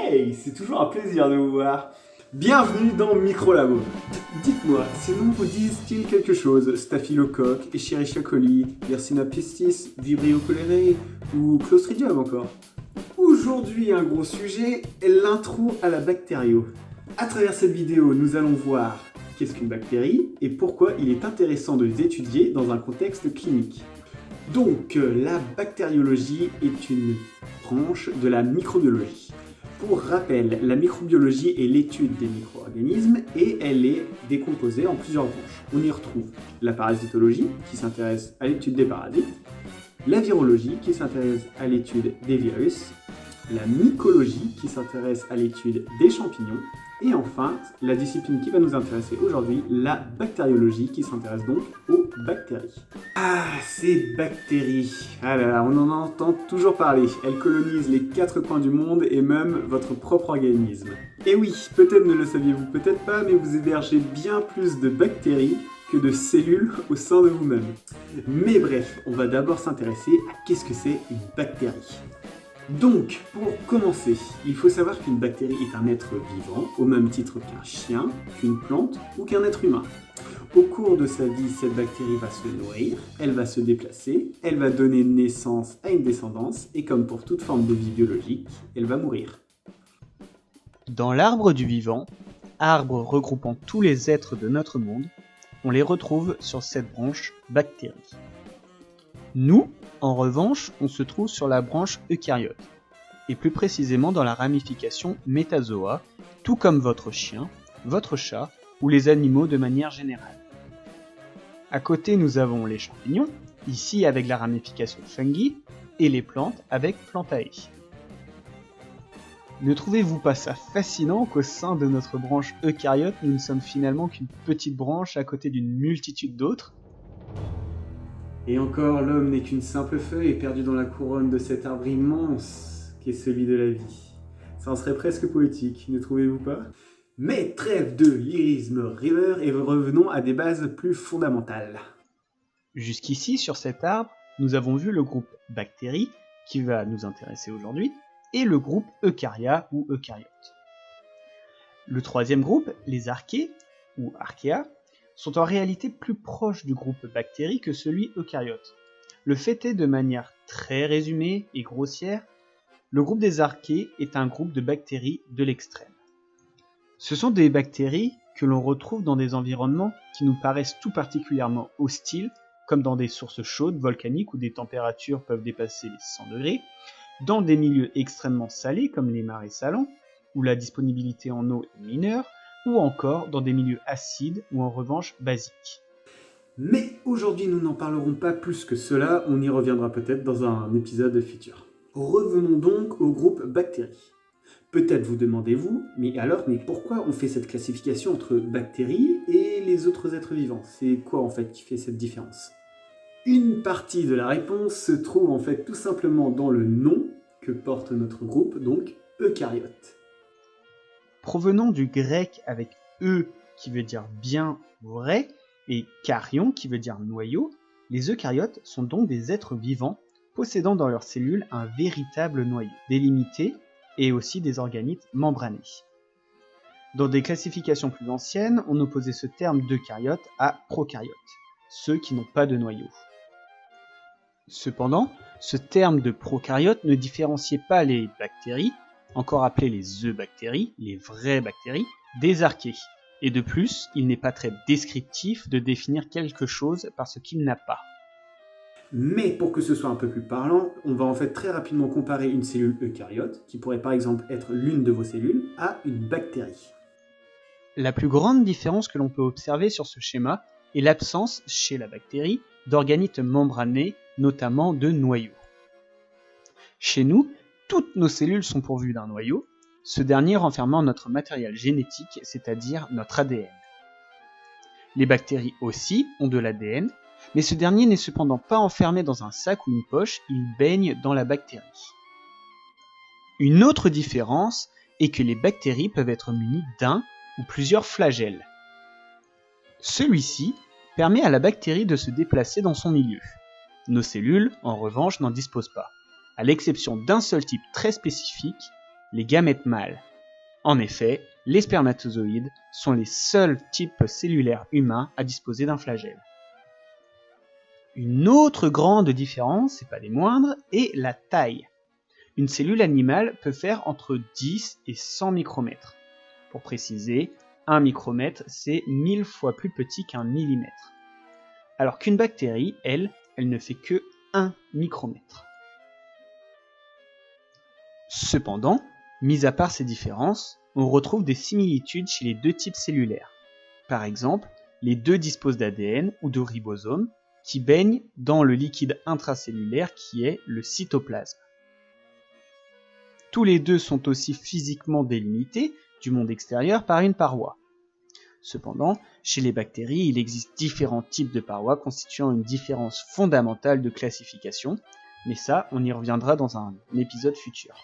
Hey, c'est toujours un plaisir de vous voir. Bienvenue dans Microlabo. Dites-moi, ces noms vous disent-ils quelque chose? Staphylocoque, Escherichia coli, Yersinia pestis, Vibrio cholerae ou Clostridium encore? Aujourd'hui, un gros sujet, l'intro à la bactério. À travers cette vidéo, nous allons voir qu'est-ce qu'une bactérie et pourquoi il est intéressant de les étudier dans un contexte clinique. Donc, la bactériologie est une branche de la microbiologie. Pour rappel, la microbiologie est l'étude des micro-organismes et elle est décomposée en plusieurs branches. On y retrouve la parasitologie qui s'intéresse à l'étude des parasites, la virologie qui s'intéresse à l'étude des virus, la mycologie qui s'intéresse à l'étude des champignons et enfin la discipline qui va nous intéresser aujourd'hui, la bactériologie qui s'intéresse donc aux bactéries. Ah, ces bactéries. Ah là là, on en entend toujours parler. Elles colonisent les quatre coins du monde et même votre propre organisme. Et oui, peut-être ne le saviez-vous peut-être pas, mais vous hébergez bien plus de bactéries que de cellules au sein de vous-même. Mais bref, on va d'abord s'intéresser à qu'est-ce que c'est une bactérie. Donc, pour commencer, il faut savoir qu'une bactérie est un être vivant, au même titre qu'un chien, qu'une plante ou qu'un être humain. Au cours de sa vie, cette bactérie va se nourrir, elle va se déplacer, elle va donner naissance à une descendance, et comme pour toute forme de vie biologique, elle va mourir. Dans l'arbre du vivant, arbre regroupant tous les êtres de notre monde, on les retrouve sur cette branche bactéries. Nous, en revanche, on se trouve sur la branche eucaryote, et plus précisément dans la ramification métazoa, tout comme votre chien, votre chat ou les animaux de manière générale. À côté, nous avons les champignons, ici avec la ramification fungi, et les plantes avec Plantae. Ne trouvez-vous pas ça fascinant qu'au sein de notre branche eucaryote, nous ne sommes finalement qu'une petite branche à côté d'une multitude d'autres? Et encore, l'homme n'est qu'une simple feuille perdue dans la couronne de cet arbre immense qu'est celui de la vie. Ça en serait presque poétique, ne trouvez-vous pas? Mais trêve de lyrisme river et revenons à des bases plus fondamentales. Jusqu'ici, sur cet arbre, nous avons vu le groupe bactéries, qui va nous intéresser aujourd'hui, et le groupe eucarya ou eucaryote. Le troisième groupe, les archées, ou archéa, sont en réalité plus proches du groupe bactéries que celui eucaryote. Le fait est, de manière très résumée et grossière, le groupe des archées est un groupe de bactéries de l'extrême. Ce sont des bactéries que l'on retrouve dans des environnements qui nous paraissent tout particulièrement hostiles, comme dans des sources chaudes, volcaniques, où des températures peuvent dépasser les 100 degrés, dans des milieux extrêmement salés, comme les marais salants, où la disponibilité en eau est mineure, ou encore dans des milieux acides ou en revanche basiques. Mais aujourd'hui, nous n'en parlerons pas plus que cela, on y reviendra peut-être dans un épisode futur. Revenons donc au groupe bactéries. Peut-être vous demandez-vous, mais pourquoi on fait cette classification entre bactéries et les autres êtres vivants? C'est quoi en fait qui fait cette différence? Une partie de la réponse se trouve en fait tout simplement dans le nom que porte notre groupe, donc eucaryote. Provenant du grec avec E qui veut dire bien ou vrai et karyon qui veut dire noyau, les eucaryotes sont donc des êtres vivants possédant dans leurs cellules un véritable noyau, délimité et aussi des organites membranés. Dans des classifications plus anciennes, on opposait ce terme d'eucaryote à prokaryote, ceux qui n'ont pas de noyau. Cependant, ce terme de prokaryote ne différenciait pas les bactéries, encore appelées les eubactéries, les vraies bactéries, des archées. Et de plus, il n'est pas très descriptif de définir quelque chose par ce qu'il n'a pas. Mais pour que ce soit un peu plus parlant, on va en fait très rapidement comparer une cellule eucaryote, qui pourrait par exemple être l'une de vos cellules, à une bactérie. La plus grande différence que l'on peut observer sur ce schéma est l'absence, chez la bactérie, d'organites membranés, notamment de noyaux. Chez nous, toutes nos cellules sont pourvues d'un noyau, ce dernier renfermant notre matériel génétique, c'est-à-dire notre ADN. Les bactéries aussi ont de l'ADN, mais ce dernier n'est cependant pas enfermé dans un sac ou une poche, il baigne dans la bactérie. Une autre différence est que les bactéries peuvent être munies d'un ou plusieurs flagelles. Celui-ci permet à la bactérie de se déplacer dans son milieu. Nos cellules, en revanche, n'en disposent pas, à l'exception d'un seul type très spécifique, les gamètes mâles. En effet, les spermatozoïdes sont les seuls types cellulaires humains à disposer d'un flagelle. Une autre grande différence, et pas des moindres, est la taille. Une cellule animale peut faire entre 10 et 100 micromètres. Pour préciser, 1 micromètre, c'est 1000 fois plus petit qu'un millimètre. Alors qu'une bactérie, elle ne fait que 1 micromètre. Cependant, mis à part ces différences, on retrouve des similitudes chez les deux types cellulaires. Par exemple, les deux disposent d'ADN ou de ribosomes qui baignent dans le liquide intracellulaire qui est le cytoplasme. Tous les deux sont aussi physiquement délimités du monde extérieur par une paroi. Cependant, chez les bactéries, il existe différents types de parois constituant une différence fondamentale de classification, mais ça, on y reviendra dans un épisode futur.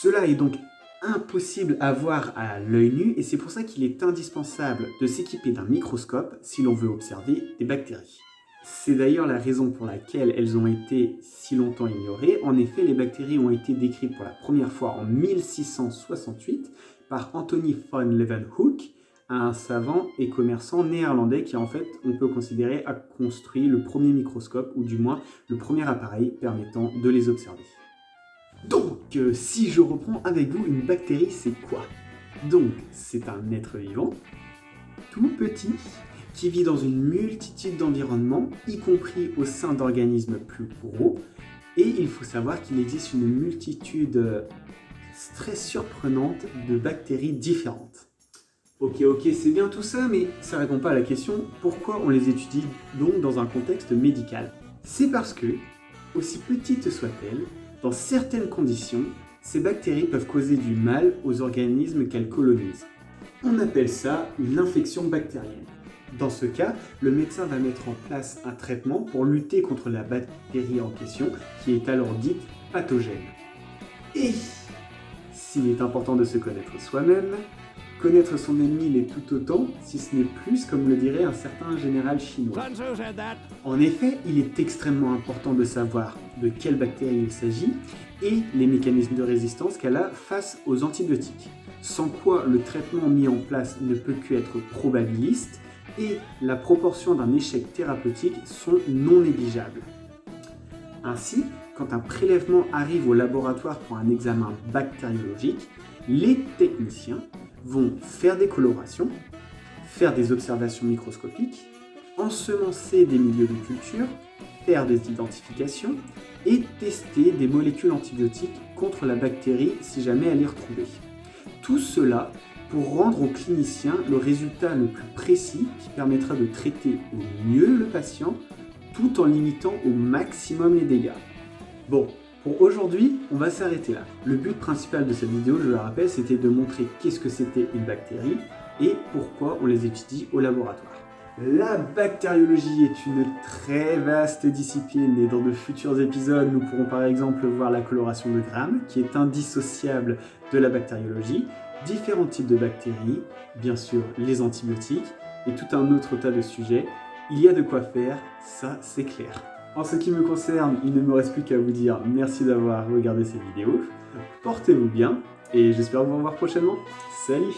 Cela est donc impossible à voir à l'œil nu et c'est pour ça qu'il est indispensable de s'équiper d'un microscope si l'on veut observer des bactéries. C'est d'ailleurs la raison pour laquelle elles ont été si longtemps ignorées. En effet, les bactéries ont été décrites pour la première fois en 1668 par Anthony van Leeuwenhoek, un savant et commerçant néerlandais qui en fait on peut considérer a construit le premier microscope ou du moins le premier appareil permettant de les observer. Donc, si je reprends avec vous, une bactérie c'est quoi? Donc, c'est un être vivant, tout petit, qui vit dans une multitude d'environnements, y compris au sein d'organismes plus gros, et il faut savoir qu'il existe une multitude très surprenante de bactéries différentes. Ok, c'est bien tout ça, mais ça répond pas à la question pourquoi on les étudie donc dans un contexte médical. C'est parce que, aussi petites soient-elles, dans certaines conditions, ces bactéries peuvent causer du mal aux organismes qu'elles colonisent. On appelle ça une infection bactérienne. Dans ce cas, le médecin va mettre en place un traitement pour lutter contre la bactérie en question, qui est alors dite pathogène. Et s'il est important de se connaître soi-même, connaître son ennemi l'est tout autant, si ce n'est plus, comme le dirait un certain général chinois. En effet, il est extrêmement important de savoir de quelle bactérie il s'agit et les mécanismes de résistance qu'elle a face aux antibiotiques, sans quoi le traitement mis en place ne peut qu'être probabiliste et la proportion d'un échec thérapeutique sont non négligeables. Ainsi, quand un prélèvement arrive au laboratoire pour un examen bactériologique, les techniciens vont faire des colorations, faire des observations microscopiques, ensemencer des milieux de culture, faire des identifications et tester des molécules antibiotiques contre la bactérie si jamais elle est retrouvée. Tout cela pour rendre au clinicien le résultat le plus précis qui permettra de traiter au mieux le patient tout en limitant au maximum les dégâts. Bon, pour aujourd'hui, on va s'arrêter là. Le but principal de cette vidéo, je le rappelle, c'était de montrer qu'est-ce que c'était une bactérie et pourquoi on les étudie au laboratoire. La bactériologie est une très vaste discipline et dans de futurs épisodes, nous pourrons par exemple voir la coloration de Gram, qui est indissociable de la bactériologie, différents types de bactéries, bien sûr les antibiotiques et tout un autre tas de sujets. Il y a de quoi faire, ça c'est clair. En ce qui me concerne, il ne me reste plus qu'à vous dire merci d'avoir regardé cette vidéo. Portez-vous bien et j'espère vous revoir prochainement. Salut!